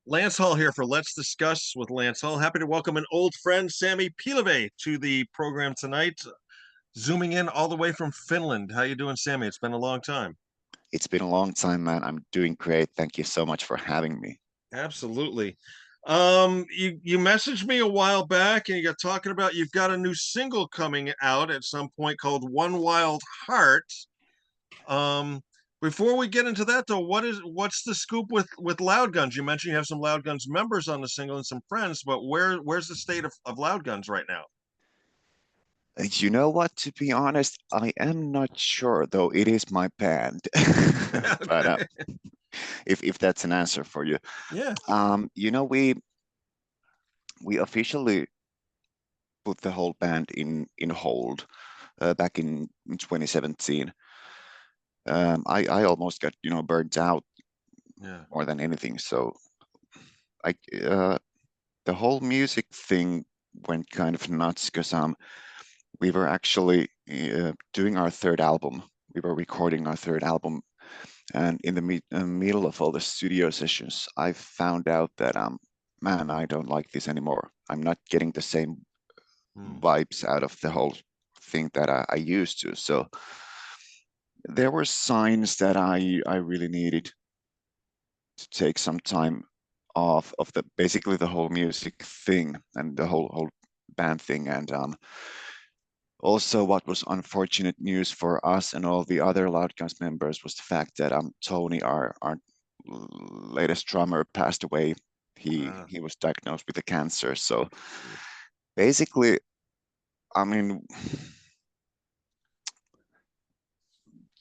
Lance Hall here for Let's Discuss with Lance Hall. Happy to welcome an old friend, Sami Pilve, to the program tonight, zooming in all the way from Finland. How you doing, Sami? It's been a long time. It's been a long time, man. I'm doing great. Thank you so much for having me. Absolutely. You messaged me a while back, and you got talking about you've got a new single coming out at some point called "One Wild Heart." Um, Before we get into that, though, what's the scoop with Loud Guns? You mentioned you have some Loud Guns members on the single and some friends, but where's the state of Loud Guns right now? You know what? To be honest, I am not sure, though it is my band. But Okay. if that's an answer for you, Yeah. we officially put the whole band in hold back in 2017. I almost got burnt out Yeah. more than anything. So I the whole music thing went kind of nuts because we were actually doing our third album. We were recording our third album, and in the middle of all the studio sessions, I found out that man, I don't like this anymore. I'm not getting the same Hmm. vibes out of the whole thing that I used to. So there were signs that I really needed to take some time off of the basically the whole music thing and the whole band thing. And also, what was unfortunate news for us and all the other Loudcast members was the fact that Tony, our latest drummer, passed away. Uh, He was diagnosed with a cancer. So basically, I mean,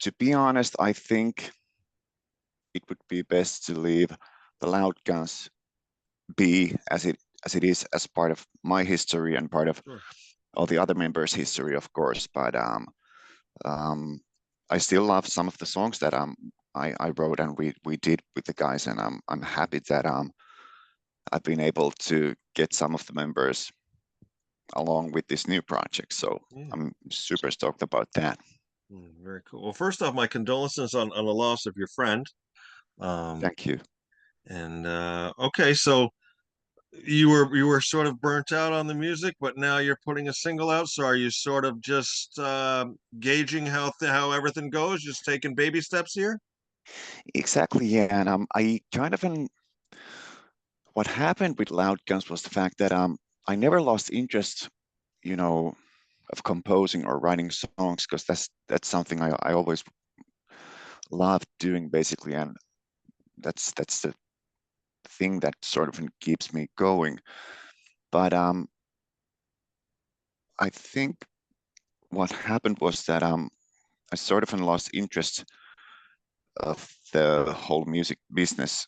to be honest, I think it would be best to leave the Loudcast be as it is as part of my history and part of sure. all the other members' history, of course. But Um, I still love some of the songs that I wrote and we did with the guys, and I'm happy that I've been able to get some of the members along with this new project. So Yeah. I'm super stoked about that. Very cool. Well, first off, my condolences on the loss of your friend. Um, Thank you. and okay, so you were sort of burnt out on the music, but now you're putting a single out. So are you sort of just gauging how everything goes, just taking baby steps here? Exactly, yeah. And I kind of what happened with Loud Guns was the fact that I never lost interest, you know, of composing or writing songs because that's something I always loved doing basically, and that's the thing that sort of keeps me going. But I think what happened was that I sort of lost interest of the whole music business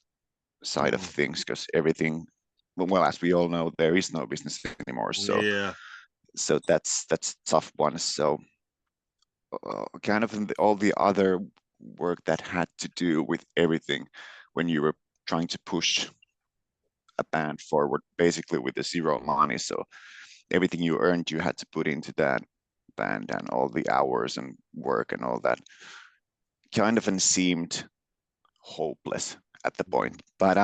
side of Hmm. things because everything, well, as we all know, there is no business anymore. So Yeah. that's tough one. So kind of all the other work that had to do with everything when you were trying to push a band forward, basically with the zero money. So everything you earned, you had to put into that band and all the hours and work and all that kind of seemed hopeless at the point. But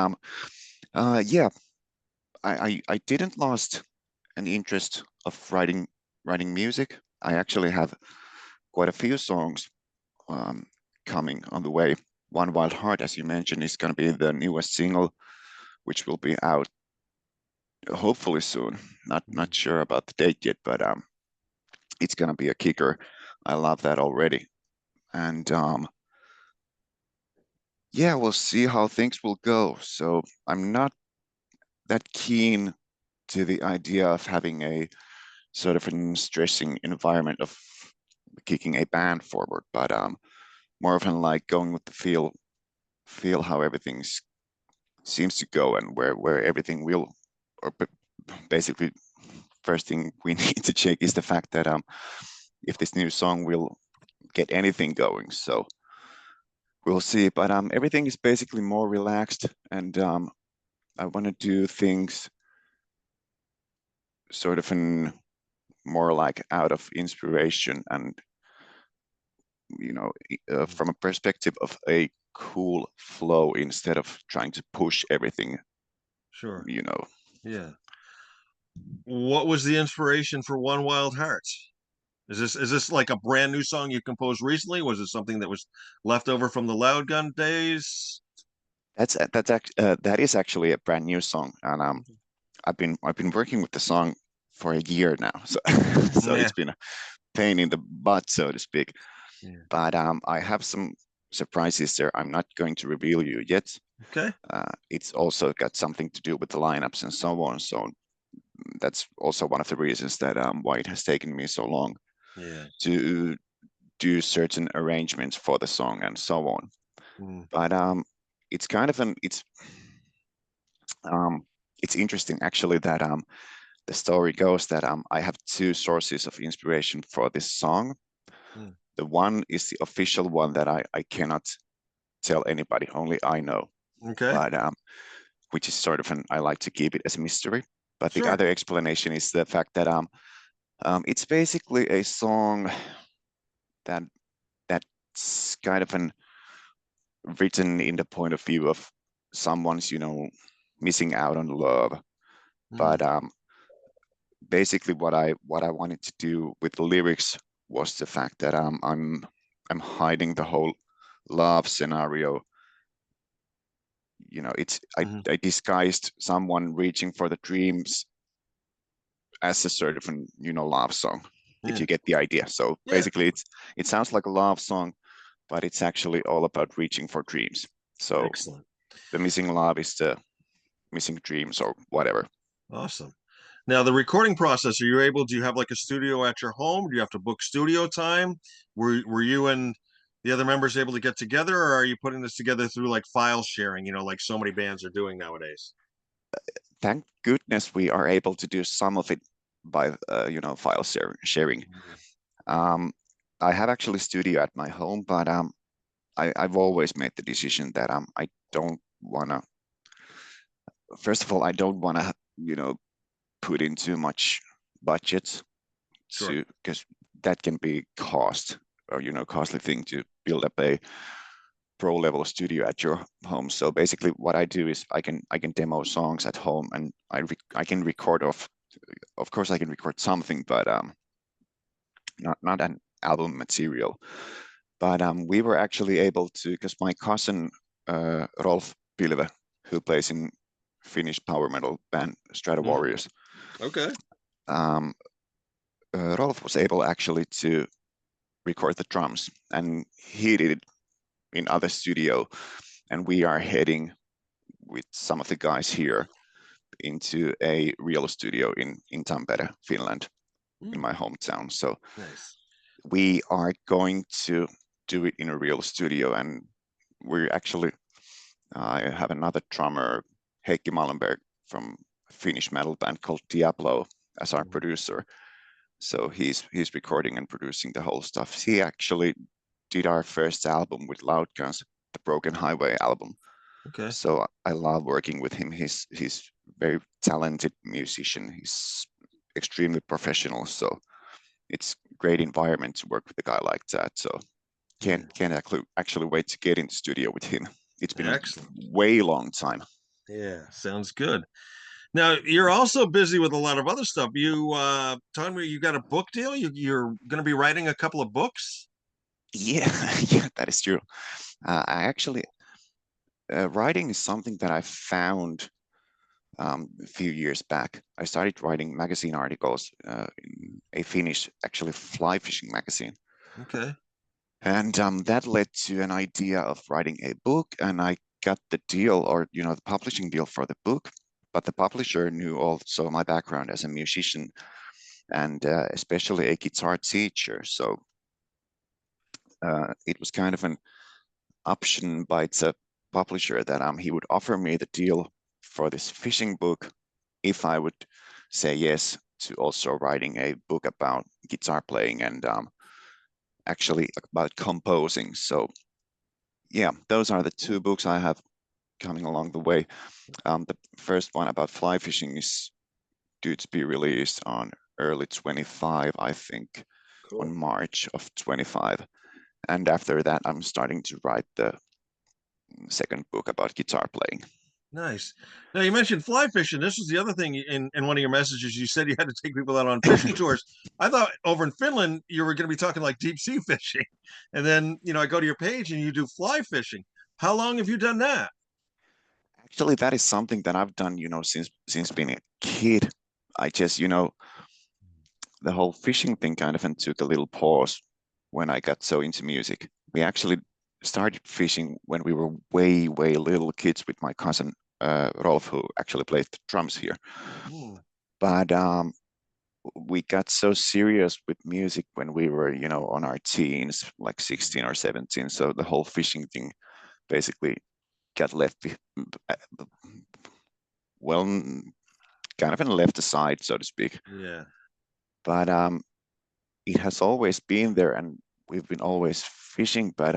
yeah, I didn't lost an interest of writing music. I actually have quite a few songs um, coming on the way. One Wild Heart, as you mentioned, is going to be the newest single, which will be out hopefully soon. Not sure about the date yet, but it's going to be a kicker. I love that already. And yeah, we'll see how things will go. So I'm not that keen to the idea of having a sort of a stressing environment of kicking a band forward, but more often like going with the feel how everything seems to go and where everything will, or basically first thing we need to check is the fact that if this new song will get anything going. So we'll see. But everything is basically more relaxed, and I want to do things sort of in more like out of inspiration and from a perspective of a cool flow instead of trying to push everything Sure. you know. Yeah. What was the inspiration for One Wild Heart? Is this like a brand new song you composed recently? Was it something that was left over from the Loud Gun days? That is actually a brand new song, and I've been working with the song for a year now, so so Yeah. it's been a pain in the butt, so to speak. Yeah. But I have some surprises there. I'm not going to reveal you yet. Okay. It's also got something to do with the lineups and so on. So that's also one of the reasons that why it has taken me so long Yeah. to do certain arrangements for the song and so on. Mm. But it's kind of an um, it's interesting actually that the story goes that I have two sources of inspiration for this song. Mm. The one is the official one that I cannot tell anybody, only I know. Okay. But which is sort of an I like to keep it as a mystery. But the Sure. other explanation is the fact that it's basically a song that that's kind of an written in the point of view of someone's missing out on love. Mm. But basically what I wanted to do with the lyrics was the fact that I'm hiding the whole love scenario. It's Hmm. I disguised someone reaching for the dreams as a sort of an love song, if Yeah. you get the idea. So Yeah. basically it sounds like a love song, but it's actually all about reaching for dreams. So Excellent. the missing love is the missing dreams or whatever. Awesome. Now, the recording process, are you able, do you have like a studio at your home? Do you have to book studio time? Were you and the other members able to get together, or are you putting this together through like file sharing, like so many bands are doing nowadays? Thank goodness we are able to do some of it by file sharing. Mm. Um, I have actually studio at my home, but I've always made the decision that I don't wanna. First of all, I don't wanna put in too much budget Sure. to because that can be cost or costly thing to build up a pro level studio at your home. So basically, what I do is I can demo songs at home, and I can record of course I can record something, but not an album material. But we were actually able to because my cousin Rolf Pilve, who plays in Finnish power metal band Strata Hmm. Warriors, Okay. um, Rolf was able actually to record the drums, and he did it in other studio, and we are heading with some of the guys here into a real studio in Tampere, Finland, in Mm. my hometown. So Nice. we are going to do it in a real studio, and we're actually I have another drummer, Heikki Malmberg from a Finnish metal band called Diablo as our Mhm. producer. So he's recording and producing the whole stuff. He actually did our first album with Loud Guns, the Broken Highway album. Okay. So I love working with him. He's very talented musician. He's extremely professional. So it's great environment to work with a guy like that. So Yeah. can't actually wait to get in the studio with him. It's been a Excellent. way long time. Yeah. Sounds good. Now, you're also busy with a lot of other stuff. You telling me you got a book deal? You're going to be writing a couple of books? Yeah, yeah, that is true. I actually writing is something that I found a few years back. I started writing magazine articles in a Finnish, actually fly fishing magazine. Okay. And that led to an idea of writing a book, and I got the deal, or the publishing deal for the book. But the publisher knew also my background as a musician and especially a guitar teacher. So it was kind of an option by the publisher that he would offer me the deal for this fishing book if I would say yes to also writing a book about guitar playing and actually about composing. So yeah, those are the two books I have coming along the way. The first one about fly fishing is due to be released on early 25, I think, on Cool. March of 25. And after that, I'm starting to write the second book about guitar playing. Nice. Now you mentioned fly fishing. This was the other thing in one of your messages. You said you had to take people out on fishing tours. I thought over in Finland you were going to be talking like deep sea fishing, and then I go to your page and you do fly fishing. How long have you done that? Actually, that is something that I've done, since being a kid. I just, the whole fishing thing kind of took a little pause when I got so into music. We actually started fishing when we were way, way little kids with my cousin Rolf, who actually played the drums here. Hmm. But we got so serious with music when we were, on our teens, like 16 or 17. So the whole fishing thing basically got uh, well, kind of left aside, so to speak. Yeah, But it has always been there, and we've been always fishing. But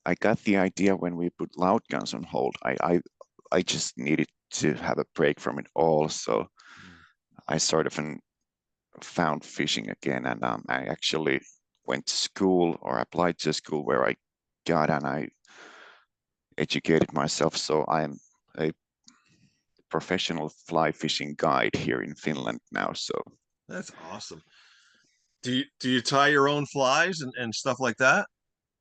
I got the idea when we put loud guns on hold. I just needed to have a break from it all. So I sort of found fishing again, and I actually went to school or applied to school where I got and I educated myself. So I'm a professional fly fishing guide here in Finland now. So that's awesome. Do you tie your own flies and stuff like that?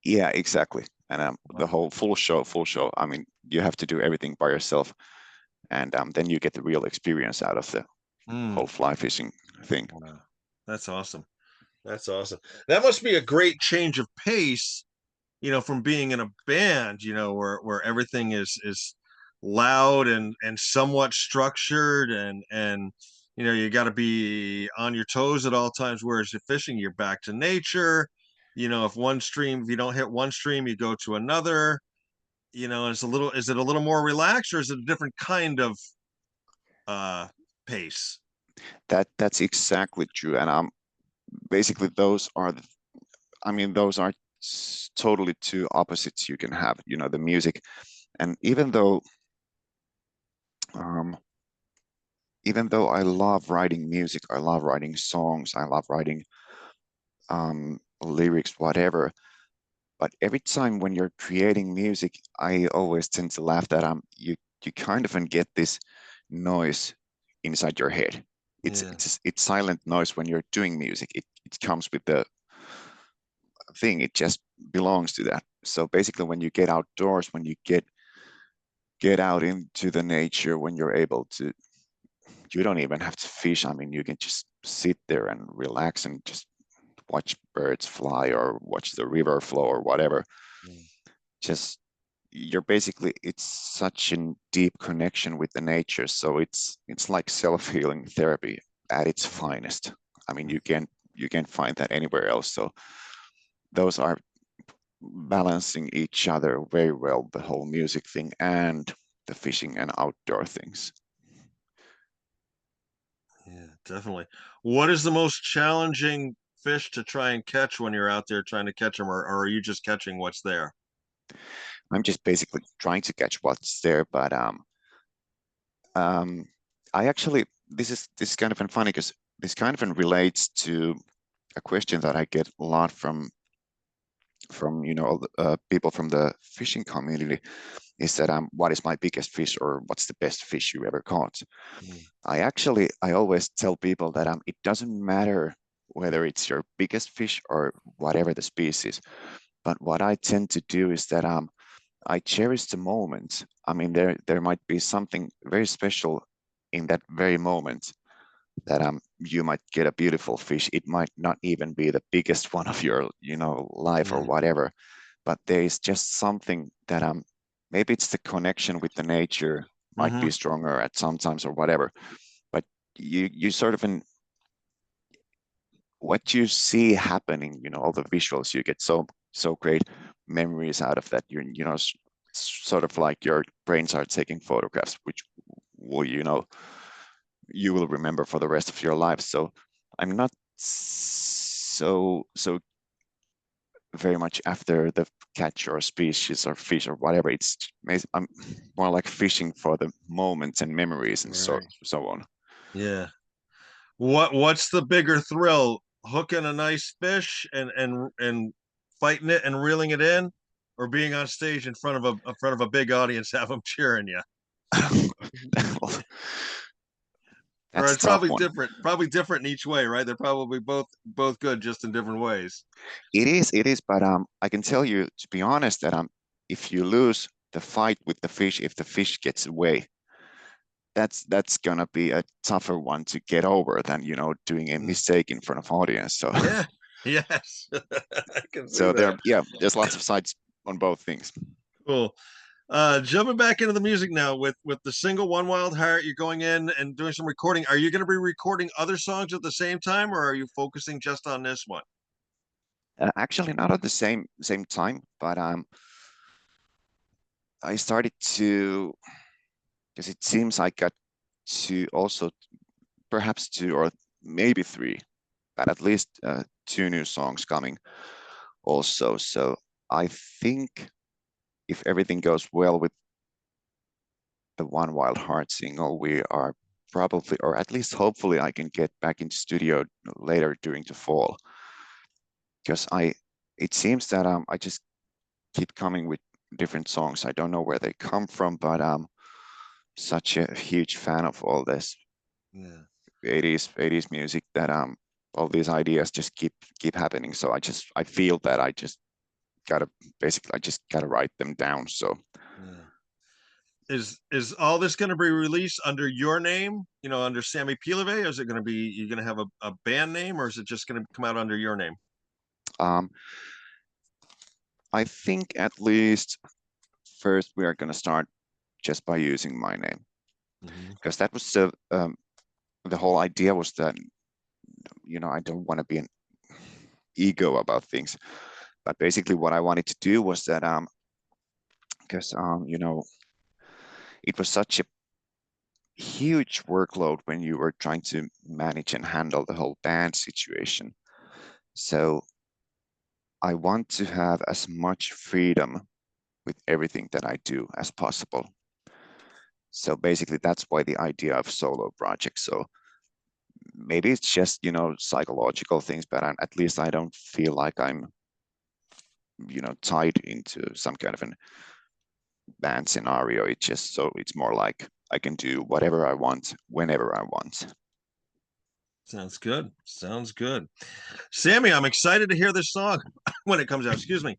yeah, exactly. And the Wow. whole full show. I mean, you have to do everything by yourself, and then you get the real experience out of the Mm, whole fly fishing thing. wow. That's awesome. That's awesome. That must be a great change of pace, from being in a band, where everything is loud and somewhat structured and you got to be on your toes at all times. Whereas you're fishing, you're back to nature. If you don't hit one stream, you go to another. Is it a little more relaxed or is it a different kind of uh pace? That's exactly true. And basically I mean, those are totally two opposites you can have. The music, and um, even though I love writing music, I love writing songs, I love writing lyrics, whatever. But every time when you're creating music, I always tend to laugh that you kind of get this noise inside your head. It's Yeah. it's it's silent noise when you're doing music. It comes with the thing. It just belongs to that. So basically, when you get outdoors, when you get out into the nature, when you're able to, you don't even have to fish. I mean, you can just sit there and relax and just watch birds fly or watch the river flow or whatever. Mm. Just you're basically it's such a deep connection with the nature. So it's like self-healing therapy at its finest. I mean, you can't find that anywhere else. So those are balancing each other very well, the whole music thing and the fishing and outdoor things. Yeah, definitely. What is the most challenging fish to try and catch when you're out there trying to catch them, or are you just catching what's there? I'm just basically trying to catch what's there, but um, I actually this is kind of funny because this kind of relates to a question that I get a lot from all the, people from the fishing community is that what is my biggest fish or what's the best fish you ever caught? Mm. I always tell people that it doesn't matter whether it's your biggest fish or whatever the species, but what I tend to do is that I cherish the moment. I mean, there might be something very special in that very moment that you might get a beautiful fish. It might not even be the biggest one of your life or Yeah. whatever, but there is just something that maybe it's the connection with the nature might be Hmm. stronger at sometimes or whatever. But you sort of in what you see happening, all the visuals you get so great memories out of that. Sort of like your brains are taking photographs, which will you will remember for the rest of your life. So I'm not so very much after the catch or species or fish or whatever. I'm more like fishing for the moments and memories and so Right. so on. Yeah. What's the bigger thrill? Hooking a nice fish and fighting it and reeling it in, or being on stage in front of a big audience, have them cheering you? Well, Or that's a it's tough one. probably different in each way, right? They're probably both good, just in different ways. It is, but I can tell you to be honest that if you lose the fight with the fish, if the fish gets away, that's gonna be a tougher one to get over than doing a Mm. mistake in front of audience. So Yeah. Yes. I can see so there, that. yeah, there's lots of sides on both things. Cool. Jumping back into the music now with the single One Wild Heart, you're going in and doing some recording. Are you going to be recording other songs at the same time, or are you focusing just on this one? Actually, not at the same time, but I started to because it seems I got to also perhaps two or maybe three, but at least two new songs coming also. So I think if everything goes well with the One Wild Heart single, we are probably, or at least hopefully, I can get back into studio later during the fall. Because it seems that I just keep coming with different songs. I don't know where they come from, but I'm such a huge fan of all this Yeah. 80s music that all these ideas just keep happening. So I feel that gotta I just gotta write them down. So Yeah. Is all this going to be released under your name? Under Sami Pilve? Or is it going to be you going to have a band name, or is it just going to come out under your name? um, I think at least first we are gonna start just by using my name Hmm. because that was the whole idea was that I don't want to be an ego about things, but basically what I wanted to do was that because it was such a huge workload when you were trying to manage and handle the whole band situation. So I want to have as much freedom with everything that I do as possible. So basically, that's why the idea of solo projects. So maybe it's just, psychological things, but at least I don't feel like I'm, tied into some kind of an band scenario. It's more like I can do whatever I want, whenever I want. Sounds good. Sounds good. Sammy, I'm excited to hear this song when it comes out. Excuse me.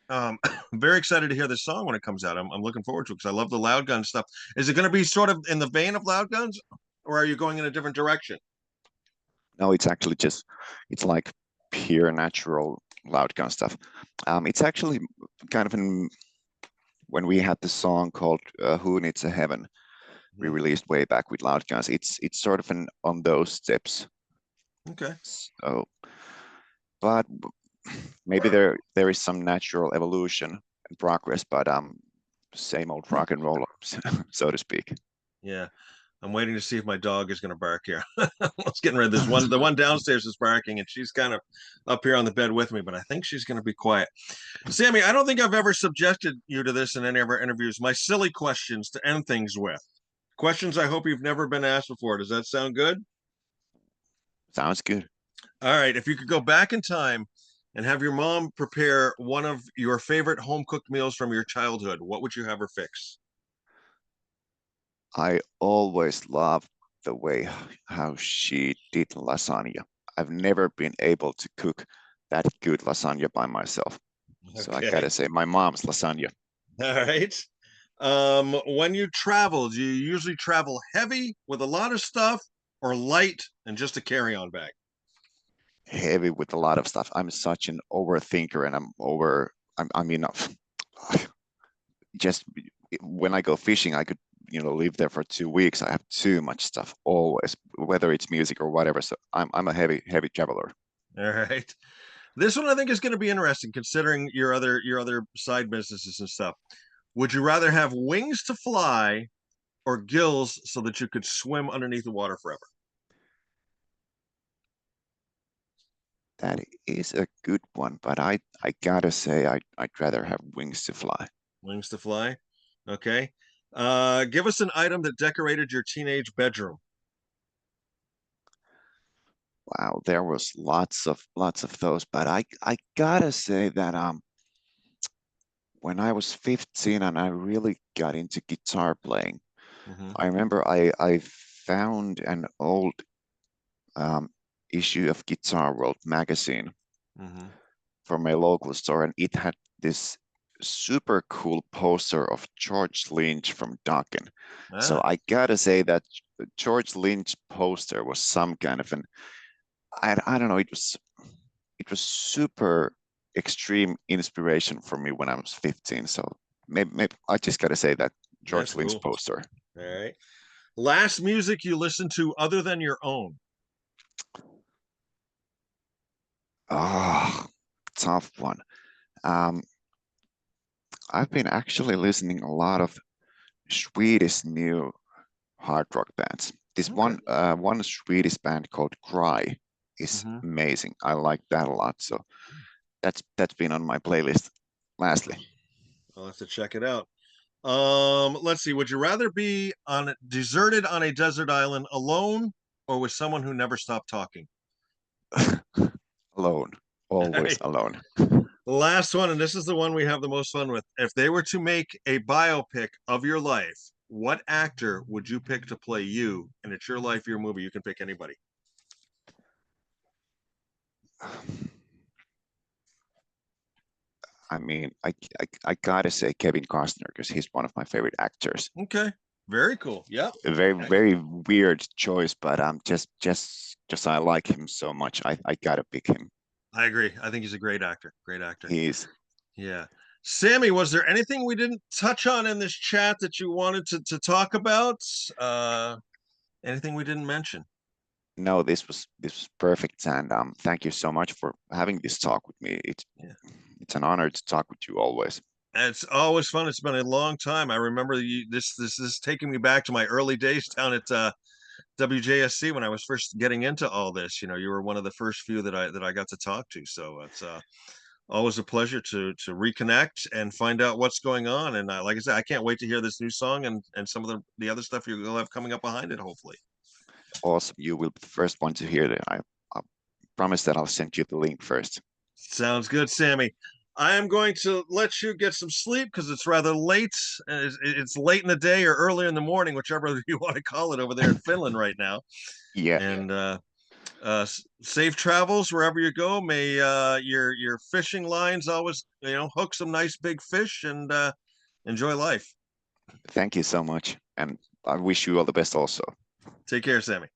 I'm very excited to hear this song when it comes out. I'm looking forward to it because I love the Loud Gun stuff. Is it going to be sort of in the vein of Loud Guns, or are you going in a different direction? No, it's actually it's like pure natural loud gun stuff. It's actually kind of when we had the song called "Who Needs a Heaven," we Hmm. released way back with loud guns. It's sort of an on those steps. Okay. So, but maybe there is some natural evolution and progress, but same old rock and roll, so to speak. Yeah. I'm waiting to see if my dog is going to bark here. I was getting rid of this one. The one downstairs is barking, and she's kind of up here on the bed with me, but I think she's going to be quiet. Sammy, I don't think I've ever subjected you to this in any of our interviews. My silly questions to end things with. Questions I hope you've never been asked before. Does that sound good? Sounds good. All right. If you could go back in time and have your mom prepare one of your favorite home cooked meals from your childhood, what would you have her fix? I always loved the way how she did lasagna. I've never been able to cook that good lasagna by myself. So I Okay. gotta say, my mom's lasagna, All right. When you travel, do you usually travel heavy with a lot of stuff or light and just a carry-on bag? heavy with a lot of stuff. I'm such an overthinker, and I mean, just when I go fishing, I could, live there for 2 weeks. I have too much stuff always, whether it's music or whatever. So I'm a heavy traveler. All right. This one I think is going to be interesting considering your other side businesses and stuff. Would you rather have wings to fly or gills so that you could swim underneath the water forever? That is a good one, but I gotta say I'd rather have wings to fly. Wings to fly. Okay. Give us an item that decorated your teenage bedroom. Wow, there was lots of those, but I gotta say that when I was 15 and I really got into guitar playing, Hmm. I remember I found an old um, issue of Guitar World magazine Hmm. from a local store, and it had this super cool poster of George Lynch from Dokken. So Ah, I gotta say that George Lynch poster was some kind of an I don't know, it was super extreme inspiration for me when I was 15. So maybe I just gotta say that that's George Lynch cool. poster. All right. Last music you listen to other than your own. Oh, tough one. Um, I've been actually listening a lot of Swedish new hard rock bands. This Okay. one Swedish band called Cry is Hmm. amazing. I like that a lot. So that's been on my playlist lastly. I'll have to check it out. Let's see. Would you rather be on deserted on a desert island alone or with someone who never stopped talking? Alone, All always right. alone. Last one, and this is the one we have the most fun with. If they were to make a biopic of your life, what actor would you pick to play you? And it's your life, your movie. You can pick anybody. I mean, I gotta say Kevin Costner because he's one of my favorite actors. Okay. Very cool. Yeah. A very weird choice, but just I like him so much. I gotta pick him. I agree. I think he's a great actor. Great actor. He is. Yeah. Sammy, was there anything we didn't touch on in this chat that you wanted to talk about? Uh, Anything we didn't mention? No, this was perfect, and thank you so much for having this talk with me. Yeah. It's an honor to talk with you always. It's always fun. It's been a long time. I remember this is taking me back to my early days down at WJSC when I was first getting into all this. You know, you were one of the first few that I got to talk to. So it's always a pleasure to reconnect and find out what's going on. And like I said, I can't wait to hear this new song and some of the other stuff you'll have coming up behind it. Hopefully, Awesome, you will be the first one to hear that. I promise that I'll send you the link first. sounds good, Sammy. I am going to let you get some sleep because it's rather late. It's late in the day or early in the morning, whichever you want to call it over there in Finland right now. Yeah, And safe travels wherever you go. May your fishing lines always hook some nice big fish and enjoy life. thank you so much, and I wish you all the best also. Take care, Sammy.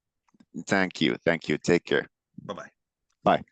Thank you. Take care. Bye bye. Bye.